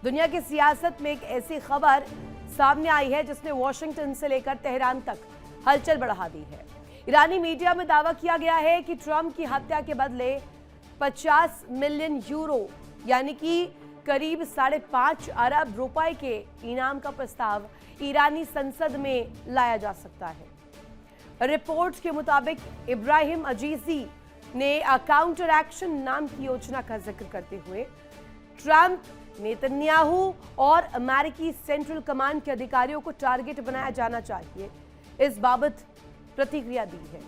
दुनिया की सियासत में एक ऐसी खबर सामने आई है जिसने वॉशिंगटन से लेकर तेहरान तक हलचल बढ़ा दी है। ईरानी मीडिया में दावा किया गया है कि ट्रंप की हत्या के बदले 50 मिलियन यूरो यानी कि करीब 5.5 अरब रुपए के इनाम का प्रस्ताव ईरानी संसद में लाया जा सकता है। रिपोर्ट के मुताबिक इब्राहिम अजीजी ने काउंटर एक्शन नाम की योजना का जिक्र करते हुए ट्रंप, नेतन्याहू और अमेरिकी सेंट्रल कमांड के अधिकारियों को टारगेट बनाया जाना चाहिए, इस बाबत प्रतिक्रिया दी है।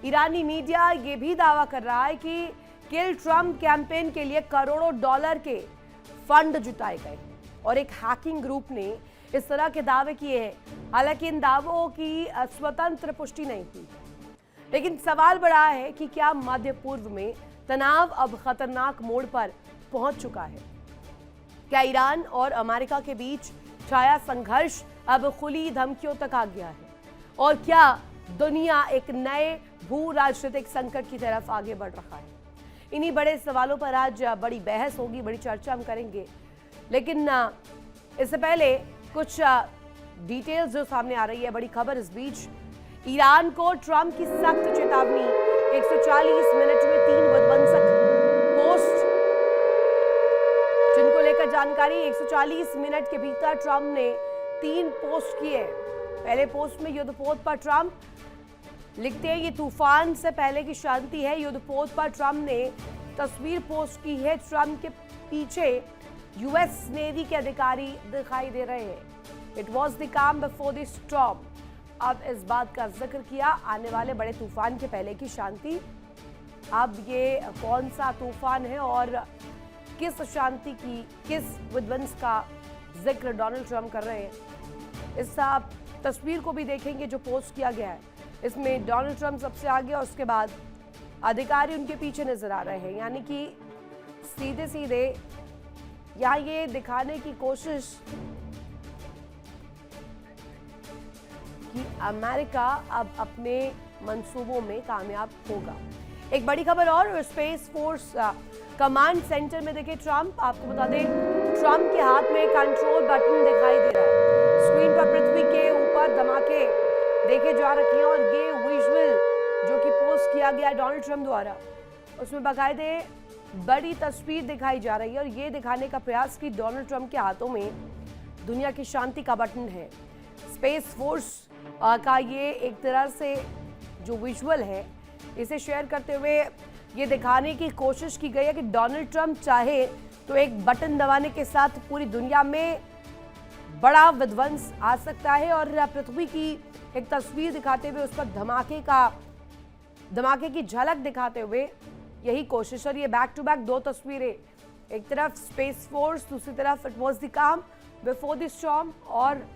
ईरानी मीडिया ये भी दावा कर रहा है कि किल ट्रंप कैंपेन के लिए करोड़ों डॉलर के फंड जुटाए गए और एक हैकिंग ग्रुप ने इस तरह के दावे किए हैं। हालांकि इन दावों की स्वतंत्र पुष्टि नहीं की, लेकिन सवाल बड़ा है कि क्या मध्य पूर्व में तनाव अब खतरनाक मोड़ पर पहुंच चुका है? क्या ईरान और अमेरिका के बीच छाया संघर्ष अब खुली धमकियों तक आ गया है? और क्या दुनिया एक नए भू राजनीतिक संकट की तरफ आगे बढ़ रहा है? इन्हीं बड़े सवालों पर आज बड़ी बहस होगी, बड़ी चर्चा हम करेंगे। लेकिन इससे पहले कुछ डिटेल्स जो सामने आ रही है, बड़ी खबर इस बीच। ईरान को ट्रंप की सख्त चेतावनी, 140 मिनट में 3 विध्वंसक पोस्ट, जिनको लेकर जानकारी। 140 मिनट के भीतर ट्रंप ने 3 पोस्ट किए। पहले पोस्ट में युद्धपोत पर ट्रंप लिखते हैं, ये तूफान से पहले की शांति है। युद्धपोत पर ट्रंप ने तस्वीर पोस्ट की है। ट्रंप के पीछे यूएस नेवी के अधिकारी दिखाई दे रहे हैं। इट वॉज द काम बिफोर द स्टॉर्म। अब इस बात का जिक्र किया, आने वाले बड़े तूफान के पहले की शांति। अब ये कौन सा तूफान है और किस शांति की, किस विध्वंस का जिक्र डोनाल्ड ट्रंप कर रहे हैं, इस तस्वीर को भी देखेंगे जो पोस्ट किया गया है। इसमें डोनाल्ड ट्रंप सबसे आगे और उसके बाद अधिकारी उनके पीछे नजर आ रहे हैं। यानी कि सीधे सीधे यहाँ ये दिखाने की कोशिश कि अमेरिका अब अपने मंसूबों में कामयाब होगा। एक बड़ी खबर और, स्पेस फोर्स कमांड सेंटर में देखिए ट्रंप। आपको बता दें, ट्रंप के हाथ में कंट्रोल बटन दिखाई दे रहा है। स्क्रीन पर पृथ्वी के ऊपर धमाके देखे जा रखे हैं और ये विजुअल जो कि पोस्ट किया गया डोनाल्ड ट्रंप द्वारा, उसमें बाकायदे बड़ी तस्वीर दिखाई जा रही है और ये दिखाने का प्रयास कि डोनाल्ड ट्रंप के हाथों में दुनिया की शांति का बटन है। स्पेस फोर्स का ये एक तरह से जो विजुअल है, इसे शेयर करते हुए ये दिखाने की कोशिश की गई है कि डोनाल्ड ट्रंप चाहे तो एक बटन दबाने के साथ पूरी दुनिया में बड़ा विध्वंस आ सकता है। और पृथ्वी की एक तस्वीर दिखाते हुए उस पर धमाके की झलक दिखाते हुए यही कोशिश। और ये बैक टू बैक 2 तस्वीरें, एक तरफ स्पेस फोर्स, दूसरी तरफ इट वाज द काम बिफोर द स्टॉर्म। और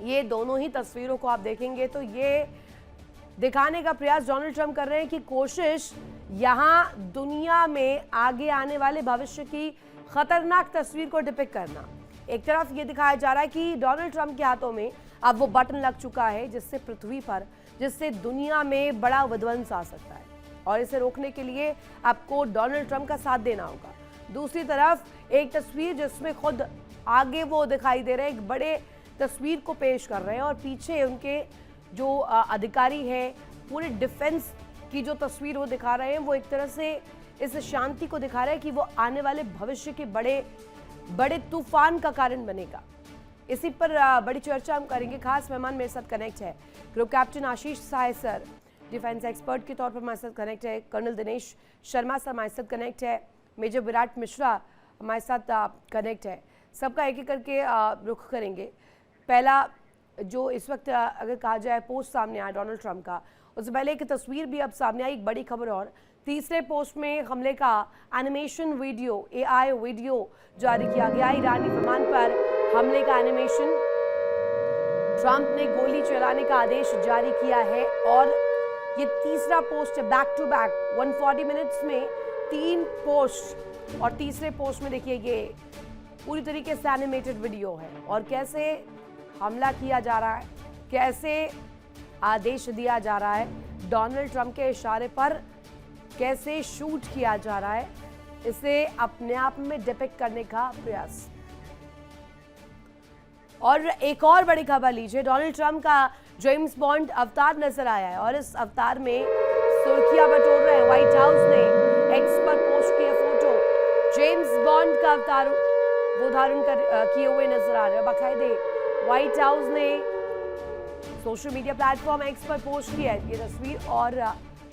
ये दोनों ही तस्वीरों को आप देखेंगे तो ये दिखाने का प्रयास डोनाल्ड ट्रंप कर रहे हैं कि कोशिश यहाँ दुनिया में आगे आने वाले भविष्य की खतरनाक तस्वीर को डिपिक्ट करना। एक तरफ ये दिखाया जा रहा है कि डोनाल्ड ट्रंप के हाथों में अब वो बटन लग चुका है जिससे पृथ्वी पर, जिससे दुनिया में बड़ा विध्वंस आ सकता है और इसे रोकने के लिए आपको डोनाल्ड ट्रंप का साथ देना होगा। दूसरी तरफ एक तस्वीर जिसमें खुद आगे वो दिखाई दे रहे हैं, एक बड़े तस्वीर को पेश कर रहे हैं और पीछे उनके जो अधिकारी हैं, पूरे डिफेंस की जो तस्वीर वो दिखा रहे हैं, वो एक तरह से इस शांति को दिखा रहा है कि वो आने वाले भविष्य के बड़े तूफान का कारण बनेगा। इसी पर बड़ी चर्चा हम करेंगे। खास मेहमान मेरे साथ कनेक्ट है ग्रुप कैप्टन आशीष सहाय सर, डिफेंस एक्सपर्ट के तौर पर हमारे साथ कनेक्ट है। कर्नल दिनेश शर्मा सर हमारे साथ कनेक्ट है। मेजर विराट मिश्रा हमारे साथ कनेक्ट है। सबका एक एक करके रुख करेंगे। पहला जो इस वक्त अगर कहा जाए पोस्ट सामने आया डोनाल्ड ट्रंप का, उससे पहले एक तस्वीर भी अब सामने आई, एक बड़ी खबर और। तीसरे पोस्ट में हमले का एनिमेशन वीडियो, AI वीडियो जारी किया गया। ईरानी विमान पर हमले का एनिमेशन, ट्रंप ने गोली चलाने का आदेश जारी किया है और ये तीसरा पोस्ट है। बैक टू बैक 140 मिनट्स में 3 पोस्ट और तीसरे पोस्ट में देखिए ये पूरी तरीके से एनिमेटेड वीडियो है और कैसे हमला किया जा रहा है, कैसे आदेश दिया जा रहा है, डोनाल्ड ट्रंप के इशारे पर कैसे शूट किया जा रहा है, इसे अपने आप में डिपिक्ट करने का प्रयास। और एक और बड़ी खबर लीजिए, डोनाल्ड ट्रंप का जेम्स बॉन्ड अवतार नजर आया है और इस अवतार में सुर्खियां बटोर रहे हैं। व्हाइट हाउस ने एक्स पर पोस्ट किया फोटो, जेम्स बॉन्ड का अवतार वो धारण किए हुए नजर आ रहे हैं। बाकायदे व्हाइट हाउस ने सोशल मीडिया प्लेटफॉर्म एक्स पर पोस्ट किया है ये तस्वीर और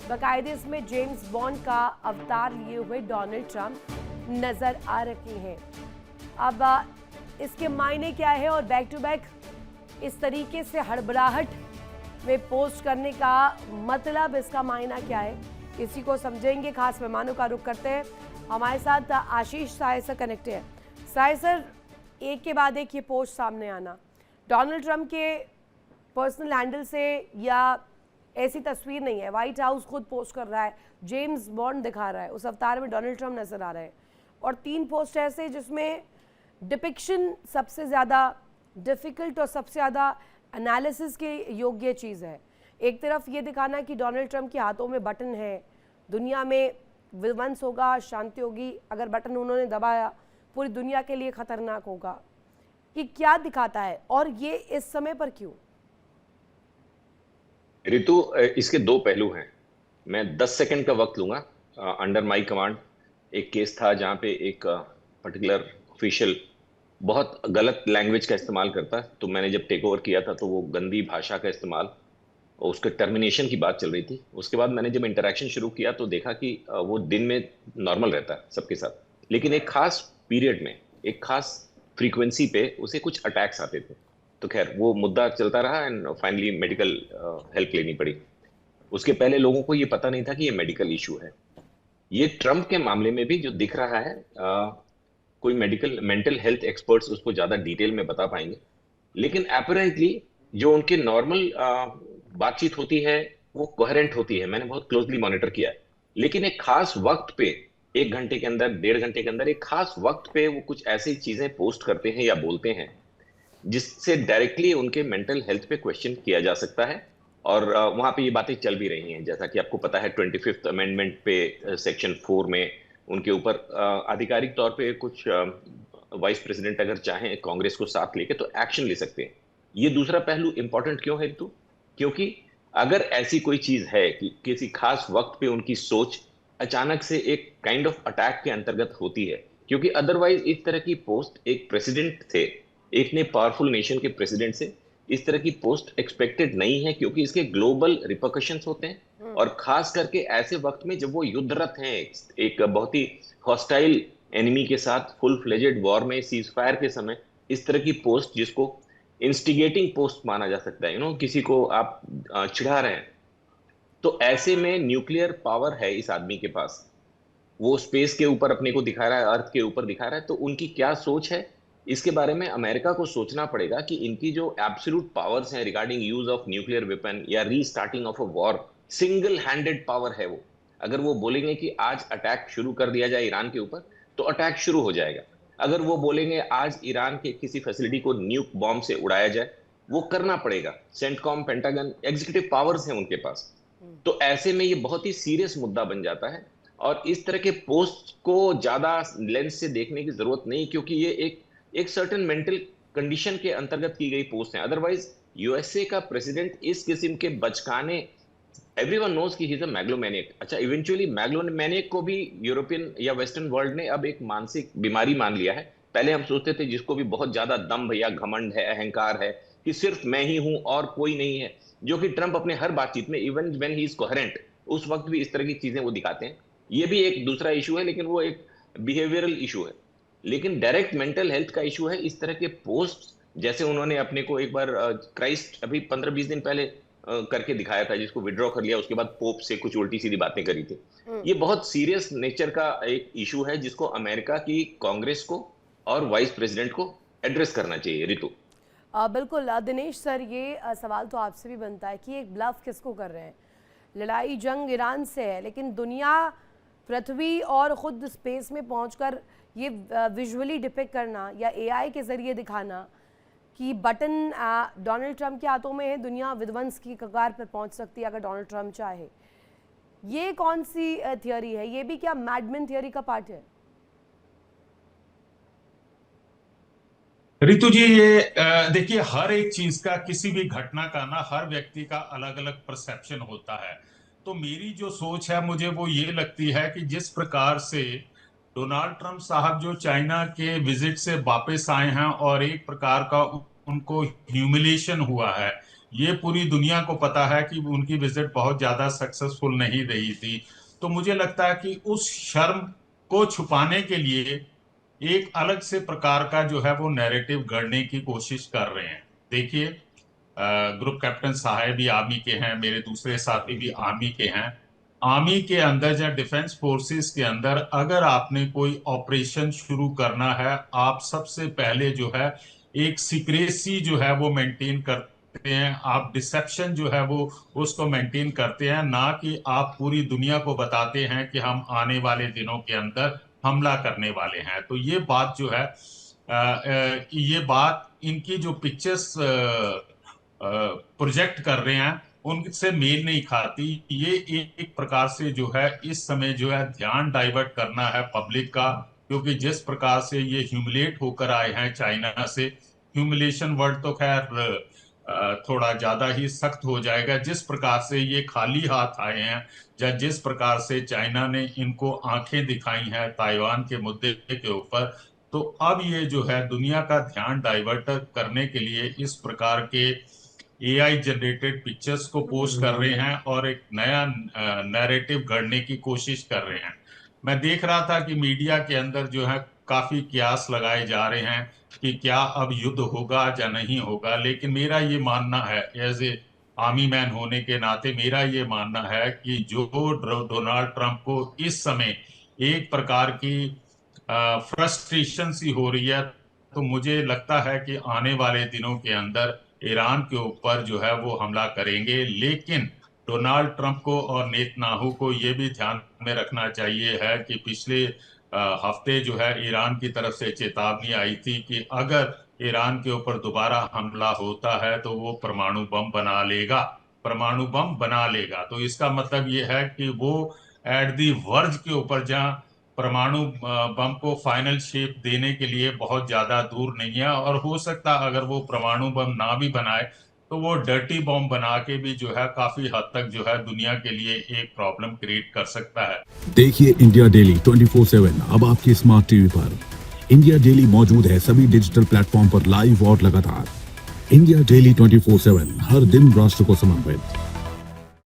बाकायदे इसमें जेम्स बॉन्ड का अवतार लिए हुए डोनाल्ड ट्रंप नजर आ रहे हैं। अब इसके मायने क्या है और बैक टू बैक इस तरीके से हड़बड़ाहट में पोस्ट करने का मतलब, इसका मायना क्या है, इसी को समझेंगे। खास मेहमानों का रुख करते हैं। हमारे साथ आशीष साय सर कनेक्ट है। साय सर, एक के बाद एक ये पोस्ट सामने आना, डोनाल्ड ट्रंप के पर्सनल हैंडल से या ऐसी तस्वीर नहीं है, व्हाइट हाउस खुद पोस्ट कर रहा है, जेम्स बॉन्ड दिखा रहा है, उस अवतार में डोनाल्ड ट्रंप नजर आ रहे हैं और 3 पोस्ट ऐसे जिसमें डिपिक्शन सबसे ज़्यादा डिफ़िकल्ट और सबसे ज़्यादा एनालिसिस के योग्य चीज़ है। एक तरफ ये दिखाना कि डोनाल्ड ट्रंप के हाथों में बटन है, दुनिया में विध्वंस होगा, शांति होगी, अगर बटन उन्होंने दबाया पूरी दुनिया के लिए ख़तरनाक होगा। कि क्या दिखाता है और ये इस समय पर क्यों? ऋतु, इसके 2 पहलू हैं। मैं 10 सेकंड का वक्त लूंगा। अंडर माई कमांड एक केस था जहां पे एक पर्टिकुलर ऑफिशियल बहुत गलत लैंग्वेज का इस्तेमाल करता है, तो मैंने जब टेक ओवर किया था तो वो गंदी भाषा का इस्तेमाल और उसके टर्मिनेशन की बात चल रही थी। उसके बाद मैंने जब इंटरेक्शन शुरू किया तो देखा कि वो दिन में नॉर्मल रहता है सबके साथ, लेकिन एक खास पीरियड में एक खास फ्रीक्वेंसी पे उसे कुछ अटैक्स आते थे। तो खैर वो मुद्दा चलता रहा एंड फाइनली मेडिकल हेल्प लेनी पड़ी। उसके पहले लोगों को ये पता नहीं था कि ये मेडिकल इशू है। ये ट्रंप के मामले में भी जो दिख रहा है, कोई मेडिकल मेंटल हेल्थ एक्सपर्ट्स उसको ज्यादा डिटेल में बता पाएंगे, लेकिन अपेरेंटली जो उनके नॉर्मल बातचीत होती है वो कोहेरेंट होती है। मैंने बहुत क्लोजली मॉनिटर किया है, लेकिन एक खास वक्त पे 1 घंटे के अंदर 1.5 घंटे के अंदर एक खास वक्त पे वो कुछ ऐसी चीजें पोस्ट करते हैं या बोलते हैं जिससे डायरेक्टली उनके मेंटल हेल्थ पे क्वेश्चन किया जा सकता है। और वहां पे ये बातें चल भी रही हैं, जैसा कि आपको पता है 25th अमेंडमेंट पे सेक्शन 4 में उनके ऊपर आधिकारिक तौर पे कुछ वाइस प्रेसिडेंट अगर चाहें कांग्रेस को साथ लेके तो एक्शन ले सकते हैं। ये दूसरा पहलू इंपॉर्टेंट क्यों है रितु? क्योंकि अगर ऐसी कोई चीज है कि किसी खास वक्त पे उनकी सोच अचानक से एक काइंड ऑफ अटैक के अंतर्गत होती है, क्योंकि अदरवाइज इस तरह की पोस्ट एक प्रेसिडेंट थे, एक ने पावरफुल नेशन के प्रेसिडेंट से इस तरह की पोस्ट एक्सपेक्टेड नहीं है, क्योंकि इसके ग्लोबल रिपरकशंस होते हैं और खास करके ऐसे वक्त में जब वो युद्धरत हैं एक बहुत ही हॉस्टाइल एनिमी के साथ फुल फ्लेजेड वॉर में, सीज फायर के समय इस तरह की पोस्ट जिसको इंस्टिगेटिंग पोस्ट माना जा सकता है, किसी को आप चिढ़ा रहे हैं, तो ऐसे में न्यूक्लियर पावर है इस आदमी के पास, वो स्पेस के ऊपर अपने को दिखा रहा है, अर्थ के ऊपर दिखा रहा है, तो उनकी क्या सोच है इसके बारे में अमेरिका को सोचना पड़ेगा कि इनकी जो एब्सोल्यूट पावर्स हैं regarding use of nuclear weapon या restarting of a war, single handed power है वो। अगर वो बोलेंगे कि आज अटैक शुरू कर दिया जाए ईरान के ऊपर तो अटैक शुरू हो जाएगा। अगर वो बोलेंगे आज ईरान के किसी फैसिलिटी को न्यूक बॉम्ब से उड़ाया जाए, वो करना पड़ेगा। सेंटकॉम, पेंटागन, एग्जीक्यूटिव पावर्स हैं उनके पास। तो ऐसे में ये बहुत ही सीरियस मुद्दा बन जाता है और इस तरह के पोस्ट को ज्यादा लेंस से देखने की जरूरत नहीं, क्योंकि ये एक सर्टेन मेंटल कंडीशन के अंतर्गत की गई पोस्ट है। अदरवाइज यूएसए का प्रेसिडेंट इस किस्म के बचकाने, एवरीवन नोज कि ही इज अ मैग्लोमैनियक। अच्छा, इवेंचुअली मैग्लोमैनियक को भी यूरोपियन या वेस्टर्न वर्ल्ड ने अब एक मानसिक बीमारी मान लिया है। पहले हम सोचते थे जिसको भी बहुत ज्यादा दम्भ या घमंड है, अहंकार है कि सिर्फ मैं ही हूं और कोई नहीं है, जो कि ट्रंप अपने हर बातचीत में even when he is coherent उस वक्त भी इस तरह की चीजें वो दिखाते हैं। ये भी एक दूसरा इशू है, लेकिन वो एक बिहेवियरल इशू है। लेकिन डायरेक्ट मेंटल हेल्थ का इशू है इस तरह के पोस्ट, जैसे उन्होंने अपने को एक बार क्राइस्ट अभी 15-20 दिन पहले करके दिखाया था, जिसको विड्रॉ कर लिया, उसके बाद पोप से कुछ उल्टी सीधी बातें करी थी। ये बहुत सीरियस नेचर का एक इशू है जिसको अमेरिका की कांग्रेस को और वाइस प्रेसिडेंट को एड्रेस करना चाहिए। ऋतु, बिल्कुल दिनेश सर, ये सवाल तो आपसे भी बनता है कि एक ब्लफ किसको कर रहे हैं? लड़ाई जंग ईरान से है, लेकिन दुनिया, पृथ्वी और ख़ुद स्पेस में पहुंचकर ये विजुअली डिपिक्ट करना या एआई के ज़रिए दिखाना कि बटन डोनाल्ड ट्रंप के हाथों में है, दुनिया विध्वंस की कगार पर पहुंच सकती है अगर डोनाल्ड ट्रंप चाहे, ये कौन सी थियोरी है? ये भी क्या मैडमैन थियोरी का पार्ट है? रितु जी, ये देखिए, हर एक चीज का, किसी भी घटना का ना, हर व्यक्ति का अलग अलग परसेप्शन होता है। तो मेरी जो सोच है, मुझे वो ये लगती है कि जिस प्रकार से डोनाल्ड ट्रंप साहब जो चाइना के विजिट से वापस आए हैं और एक प्रकार का उनको ह्यूमिलेशन हुआ है, ये पूरी दुनिया को पता है कि उनकी विजिट बहुत ज्यादा सक्सेसफुल नहीं रही थी। तो मुझे लगता है कि उस शर्म को छुपाने के लिए एक अलग से प्रकार का जो है वो नैरेटिव गढ़ने की कोशिश कर रहे हैं। देखिए, ग्रुप कैप्टन साहब भी आर्मी के हैं, मेरे दूसरे साथी भी आर्मी के हैं। आर्मी के अंदर या डिफेंस फोर्सेस के अंदर अगर आपने कोई ऑपरेशन शुरू करना है, आप सबसे पहले जो है एक सीक्रेसी जो है वो मेंटेन करते हैं, आप डिसेप्शन जो है वो उसको मेंटेन करते हैं, ना कि आप पूरी दुनिया को बताते हैं कि हम आने वाले दिनों के अंदर हमला करने वाले हैं। तो ये बात जो है, ये बात इनकी जो पिक्चर्स प्रोजेक्ट कर रहे हैं उनसे मेल नहीं खाती। ये एक प्रकार से जो है इस समय जो है ध्यान डाइवर्ट करना है पब्लिक का, क्योंकि जिस प्रकार से ये ह्यूमिलेट होकर आए हैं चाइना से, ह्यूमिलेशन वर्ड तो खैर थोड़ा ज्यादा ही सख्त हो जाएगा, जिस प्रकार से ये खाली हाथ आए हैं, या जिस प्रकार से चाइना ने इनको आंखें दिखाई हैं ताइवान के मुद्दे के ऊपर, तो अब ये जो है दुनिया का ध्यान डाइवर्ट करने के लिए इस प्रकार के एआई जनरेटेड पिक्चर्स को पोस्ट कर रहे हैं और एक नया नैरेटिव गढ़ने की कोशिश कर रहे हैं। मैं देख रहा था कि मीडिया के अंदर जो है काफी कयास लगाए जा रहे हैं कि क्या अब युद्ध होगा या नहीं होगा, लेकिन मेरा ये मानना है, एज ए आर्मी मैन होने के नाते मेरा ये मानना है कि जो डोनाल्ड ट्रंप को इस समय एक प्रकार की फ्रस्ट्रेशन सी हो रही है, तो मुझे लगता है कि आने वाले दिनों के अंदर ईरान के ऊपर जो है वो हमला करेंगे। लेकिन डोनाल्ड ट्रंप को और नेतन्याहू को ये भी ध्यान में रखना चाहिए है कि पिछले हफ्ते जो है ईरान की तरफ से चेतावनी आई थी कि अगर ईरान के ऊपर दोबारा हमला होता है तो वो परमाणु बम बना लेगा, परमाणु बम बना लेगा। तो इसका मतलब ये है कि वो एट दी वर्ज के ऊपर, जहां परमाणु बम को फाइनल शेप देने के लिए बहुत ज्यादा दूर नहीं है, और हो सकता अगर वो परमाणु बम ना भी बनाए तो वो डर्टी बॉम्ब बना के भी जो है काफी हद तक जो है दुनिया के लिए एक प्रॉब्लम क्रिएट कर सकता है। देखिए इंडिया डेली 24/7 अब आपकी स्मार्ट टीवी पर। इंडिया डेली मौजूद है सभी डिजिटल प्लेटफॉर्म पर लाइव और लगातार। इंडिया डेली 24/7 हर दिन राष्ट्र को समर्पित।